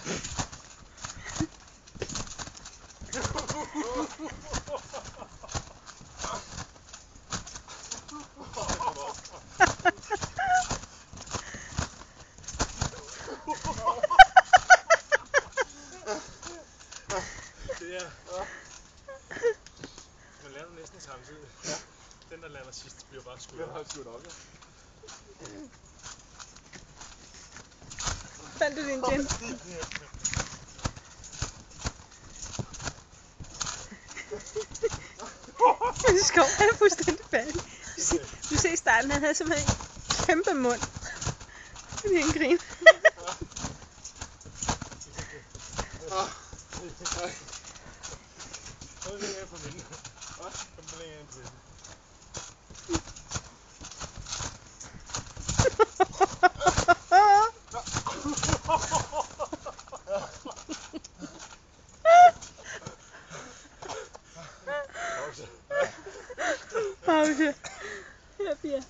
Det er... Man lander næsten samtidig. Ja. Den der lander sidst bliver bare skudt op. Fandt du din gin? Men Skov er fuldstændig færdig. Du ser i starten, han havde simpelthen en kæmpe mund. Fordi han griner. Prøv lige her på midten. Kom så længere ind på midten. Pause. Her, Pia.